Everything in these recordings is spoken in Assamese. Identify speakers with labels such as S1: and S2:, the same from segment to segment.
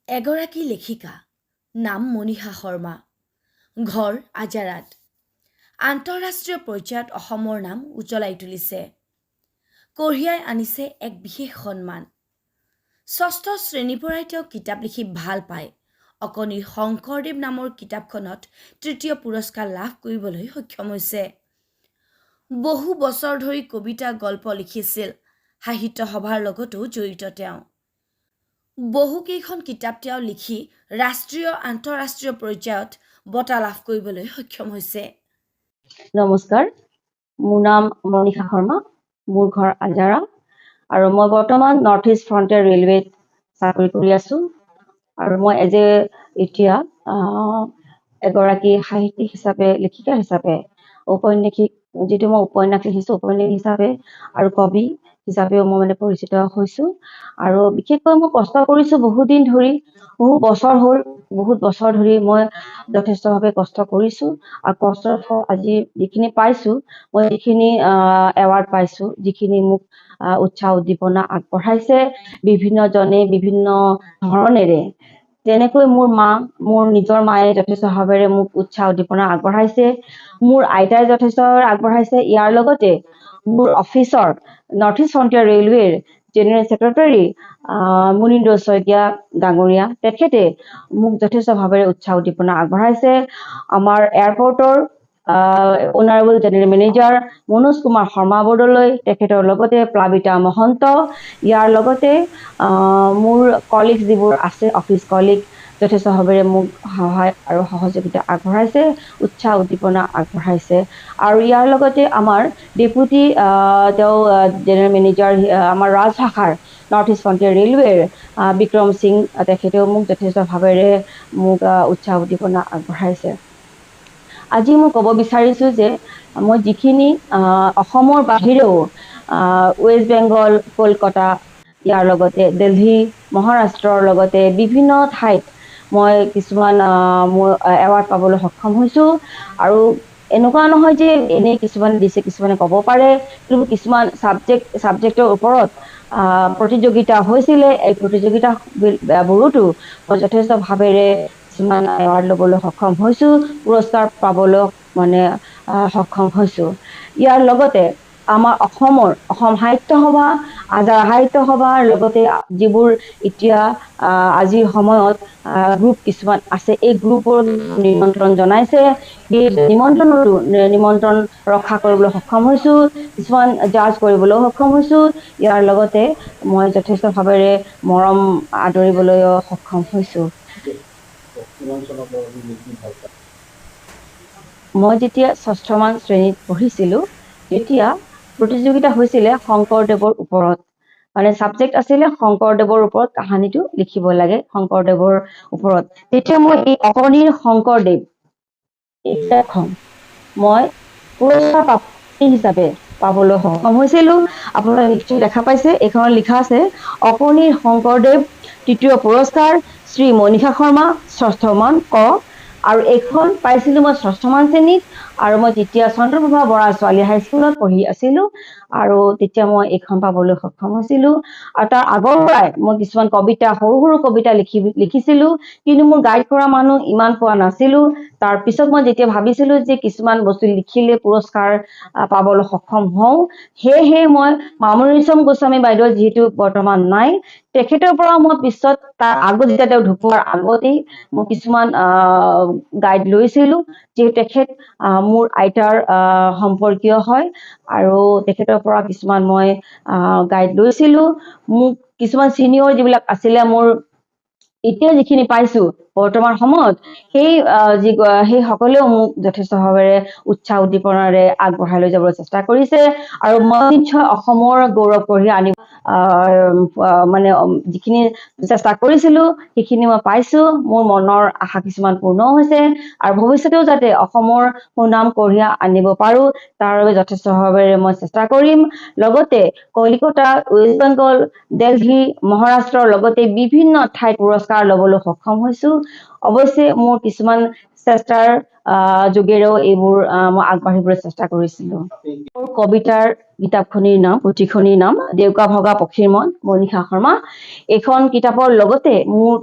S1: এগৰাকী লেখিকা, নাম মনীষা শৰ্মা, ঘৰ আজাৰাত। আন্তঃৰাষ্ট্ৰীয় পৰ্যায়ত অসমৰ নাম উজ্বলাই তুলিছে। কঢ়িয়াই আনিছে এক বিশেষ সন্মান। ৬ষ্ঠ শ্ৰেণীৰ পৰাই তেওঁ কিতাপ লিখি ভাল পায়। অকণিৰ শংকৰদেৱ নামৰ কিতাপখনত তৃতীয় পুৰস্কাৰ লাভ কৰিবলৈ সক্ষম হৈছে। বহু বছৰ ধৰি কবিতা গল্প লিখিছিল। সাহিত্য সভাৰ লগতো জড়িত তেওঁ। বহুকেইখন কিতাপ তেওঁ লিখি ৰাষ্ট্ৰীয় আন্তঃৰাষ্ট্ৰীয় পৰ্যায়ত বঁটা লাভ কৰিবলৈ সক্ষম হৈছে।
S2: নমস্কাৰ, মোৰ নাম মনীষা শৰ্মা, মোৰ ঘৰ আজাৰা আৰু মই বৰ্তমান নৰ্থ ইষ্ট ফ্ৰণ্টিয়াৰ ৰেলৱেত চাকৰি কৰি আছো আৰু মই এতিয়া এগৰাকী সাহিত্যিক হিচাপে, লেখিকা হিচাপে, ঔপন্যাসিক, যিটো মই উপন্যাস লিখিছোঁ উপন্যাসিক হিচাপে আৰু কবি হিচাপেও মই পৰিচিত হৈছোঁ। আৰু বিশেষকৈ মই কষ্ট কৰিছোঁ বহুদিন ধৰি, বহুত বছৰ ধৰি মই যথেষ্টভাৱে কষ্ট কৰিছোঁ আৰু কষ্টৰ ফল আজি যিখিনি পাইছোঁ, মই যিখিনি এৱাৰ্ড পাইছোঁ, যিখিনি মোক উৎসাহ উদ্দীপনা আগবঢ়াইছে বিভিন্নজনে বিভিন্ন ধৰণেৰে, যেনেকৈ মোৰ নিজৰ মায়ে যথেষ্ট ভাৱেৰে মোক উৎসাহ উদ্দীপনা আগবঢ়াইছে, মোৰ আইতাই যথেষ্ট আগবঢ়াইছে। ইয়াৰ লগতে মোৰ অফিচৰ নৰ্থ ইষ্ট ফ্ৰণ্টিয়াৰ ৰেলৱেৰ জেনেৰেল ছেক্ৰেটাৰী মুনীন্দ্ৰ শইকীয়া ডাঙৰীয়া, তেখেতে মোক যথেষ্ট ভাৱেৰে উৎসাহ উদ্দীপনা আগবঢ়াইছে। আমাৰ এয়াৰপৰ্টৰ honourable general manager Manoj Kumar Sharma Bordoloi, তেখেতৰ লগতে প্লাবিতা মহন্ত, ইয়াৰ লগতে মোৰ কলিগ যিবোৰ আছে, অফিচ কলিগ, যথেষ্ট ভাৱেৰে মোক সহায় আৰু সহযোগিতা আগবঢ়াইছে, উৎসাহ উদ্দীপনা আগবঢ়াইছে। আৰু ইয়াৰ লগতে আমাৰ ডেপুটি তেওঁ জেনেৰেল মেনেজাৰ আমাৰ ৰাজভাষাৰ নৰ্থ ইষ্ট ফ্ৰণ্টিয়াৰ ৰেলৱেৰ বিক্ৰম সিং, তেখেতেও মোক যথেষ্ট ভাৱেৰে মোক উৎসাহ উদ্দীপনা আগবঢ়াইছে। আজি মই ক'ব বিচাৰিছোঁ যে মই যিখিনি অসমৰ বাহিৰেও ৱেষ্ট বেংগল, কলকাতা, ইয়াৰ লগতে দিল্লী, মহাৰাষ্ট্ৰৰ লগতে বিভিন্ন ঠাইত মই কিছুমান মোৰ এৱাৰ্ড পাবলৈ সক্ষম হৈছোঁ। আৰু এনেকুৱা নহয় যে এনেই কিছুমানে দিছে, কিছুমানে ক'ব পাৰে, কিন্তু কিছুমান ছাবজেক্টৰ ওপৰত প্ৰতিযোগিতা হৈছিলে। এই প্ৰতিযোগিতাবোৰতো মই যথেষ্ট ভাৱেৰে কিছুমান এৱাৰ্ড ল'বলৈ সক্ষম হৈছোঁ, পুৰস্কাৰ পাবলৈ সক্ষম হৈছোঁ। ইয়াৰ লগতে আমাৰ অসম সাহিত্য সভা, আজাৰা সাহিত্য সভাৰ লগতে যিবোৰ এতিয়া আজিৰ সময়ত গ্ৰুপ কিছুমান আছে, এই গ্ৰুপবোৰত নিমন্ত্ৰণ জনাইছে, সেই নিমন্ত্ৰণ ৰক্ষা কৰিবলৈ সক্ষম হৈছোঁ, কিছুমান জাজ কৰিবলৈও সক্ষম হৈছোঁ। ইয়াৰ লগতে মই যথেষ্ট ভাৱেৰে মৰম আদৰিবলৈও সক্ষম হৈছোঁ। মই যেতিয়া ৬ষ্ঠমান শ্ৰেণীত পঢ়িছিলোঁ, তেতিয়া প্ৰতিযোগিতা হৈছিলে শংকৰদেৱৰ ওপৰত, ছাবজেক্ট আছিলে শংকৰদেৱৰ ওপৰত কাহিনীটো লিখিব লাগে, শংকৰদেৱৰ ওপৰত। তেতিয়া মই এই অকণিৰ শংকৰদেৱ এই কিতাপখন মই পুৰস্কাৰ প্ৰাপ্তি হিচাপে পাবলৈ সক্ষম হৈছিলোঁ। আপোনালোকে নিশ্চয় দেখা পাইছে, এইখনত লিখা আছে অকণিৰ শংকৰদেৱ তৃতীয় পুৰস্কাৰ শ্ৰী মনীষা শৰ্মা ৬ষ্ঠমান ক। আৰু এইখন পাইছিলোঁ মই ৬ষ্ঠমান শ্ৰেণীত, আৰু মই তেতিয়া চন্দ্ৰপ্ৰভা বৰা ছোৱালী হাইস্কুলত পঢ়ি আছিলোঁ, আৰু তেতিয়া মই এইখন পাবলৈ সক্ষম হৈছিলোঁ। আৰু তাৰ আগৰ পৰাই মই কিছুমান কবিতা, সৰু সৰু কবিতা লিখিছিলোঁ, কিন্তু মোৰ গাইড কৰা মানুহ ইমান পোৱা নাছিলোঁ। তাৰপিছত মই যেতিয়া ভাবিছিলোঁ যে কিছুমান বস্তু লিখিলে পুৰস্কাৰ পাবলৈ সক্ষম হওঁ, সেয়েহে মই মামণি গোস্বামী বাইদেউ যিহেতু বৰ্তমান নাই, তেখেতৰ পৰা মই পিছত তাৰ আগত যেতিয়া তেওঁ ঢুকোৱাৰ আগতেই মই কিছুমান গাইড লৈছিলোঁ, যিহেতু তেখেত মোৰ আইতাৰ সম্পৰ্কীয় হয়, আৰু তেখেতৰ পৰা কিছুমান মই গাইড লৈছিলোঁ। মোক কিছুমান ছিনিয়ৰ যিবিলাক আছিলে, মোৰ এতিয়া যিখিনি পাইছোঁ বৰ্তমান সময়ত, সেই সকলেও মোক যথেষ্ট ভাৱেৰে উৎসাহ উদ্দীপনাৰে আগবঢ়াই লৈ যাবলৈ চেষ্টা কৰিছে। আৰু মই নিশ্চয় অসমৰ গৌৰৱ কঢ়িয়াই আনিব যিখিনি চেষ্টা কৰিছিলোঁ সেইখিনি মই পাইছোঁ। মোৰ মনৰ আশা কিছুমান পূৰ্ণ হৈছে, আৰু ভৱিষ্যতেও যাতে অসমৰ সুনাম কঢ়িয়াই আনিব পাৰোঁ তাৰ বাবে যথেষ্ট ভাৱেৰে মই চেষ্টা কৰিম। লগতে কলিকতা, ৱেষ্ট বেংগল, দিল্লী, মহাৰাষ্ট্ৰৰ লগতে বিভিন্ন ঠাইত পুৰস্কাৰ ল'বলৈ সক্ষম হৈছোঁ। অৱশ্যে মোৰ কিছুমান চেষ্টাৰ যোগেৰেও এইবোৰ মই আগবাঢ়িবলৈ চেষ্টা কৰিছিলোঁ। মোৰ কবিতাৰ কিতাপখনিৰ নাম, পুথিখনিৰ নাম দেউকা ভগা পক্ষীৰ মন, মনীষা শৰ্মা। এইখন কিতাপৰ লগতে মোৰ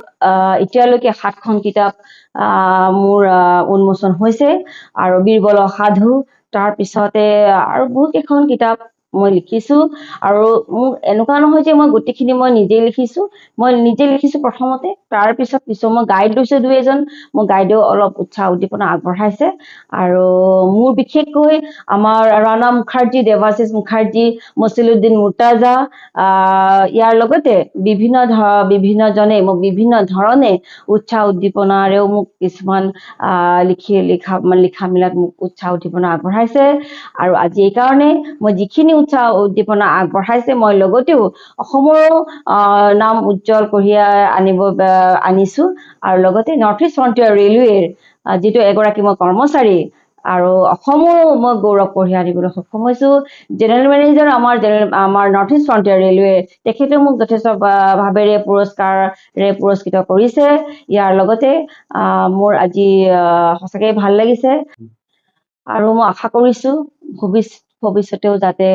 S2: এতিয়ালৈকে 7খন কিতাপ মোৰ উন্মোচন হৈছে আৰু বীৰবলৰ সাধু, তাৰপিছতে আৰু বহুত কেইখন কিতাপ মই লিখিছোঁ। আৰু মোৰ এনেকুৱা নহয় যে মই গোটেইখিনি মই নিজেই লিখিছোঁ। মই নিজে লিখিছোঁ প্ৰথমতে, তাৰপিছত মই গাইড লৈছোঁ 2-এজন। মোৰ গাইডেও অলপ উৎসাহ উদ্দীপনা আগবঢ়াইছে। আৰু মোৰ বিশেষকৈ আমাৰ ৰাণা মুখাৰ্জী, দেৱাশিষ মুখাৰ্জী, মছিলুদ্দিন মুৰ্তাজা, ইয়াৰ লগতে বিভিন্নজনে মোক বিভিন্ন ধৰণে উৎসাহ উদ্দীপনাৰেও মোক কিছুমান লিখা মেলাত মোক উৎসাহ উদ্দীপনা আগবঢ়াইছে। আৰু আজি এইকাৰণে মই যিখিনি উৎসাহ উদ্দীপনা আগবঢ়াইছে, মই লগতেও অসমৰো নাম উজ্জ্বল কঢ়িয়াই আনিছোঁ। আৰু লগতে নৰ্থ ইষ্ট ফ্ৰণ্টিয়াৰ ৰেলৱেৰ যিটো এগৰাকী মই কৰ্মচাৰী, আৰু অসমৰো মই গৌৰৱ কঢ়িয়াই আনিবলৈ সক্ষম হৈছোঁ। জেনেৰেল মেনেজাৰ আমাৰ নৰ্থ ইষ্ট ফ্ৰণ্টিয়াৰ ৰেলৱে, তেখেতেও মোক যথেষ্ট ভাৱেৰে পুৰস্কাৰেৰে পুৰস্কৃত কৰিছে। ইয়াৰ লগতে মোৰ আজি সঁচাকৈ ভাল লাগিছে। আৰু মই আশা কৰিছোঁ ভৱিষ্যতেও যাতে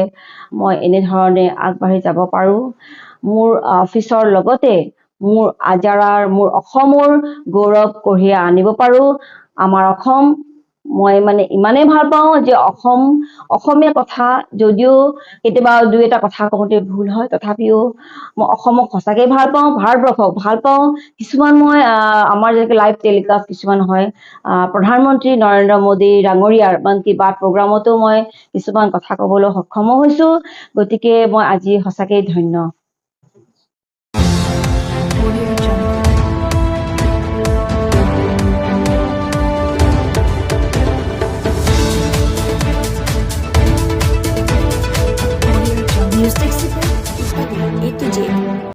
S2: মই এনেধৰণে আগবাঢ়ি যাব পাৰোঁ। মোৰ অফিচৰ লগতে মোৰ আজাৰাৰ, মোৰ অসমৰ গৌৰৱ কঢ়িয়াই আনিব পাৰোঁ। আমাৰ অসম মই মানে ইমানেই ভাল পাওঁ যে অসমীয়া কথা যদিও কেতিয়াবা 2-এটা কথা কওঁতে ভুল হয়, তথাপিও মই অসমক সঁচাকৈ ভাল পাওঁ, ভাৰতবৰ্ষক ভাল পাওঁ। কিছুমান মই আমাৰ যেনেকৈ লাইভ টেলিকাষ্ট কিছুমান হয়, প্ৰধানমন্ত্ৰী নৰেন্দ্ৰ মোদী ডাঙৰীয়াৰ মন কী বাত প্ৰগ্ৰামতো মই কিছুমান কথা ক'বলৈ সক্ষম হৈছোঁ। গতিকে মই আজি সঁচাকৈ ধন্য।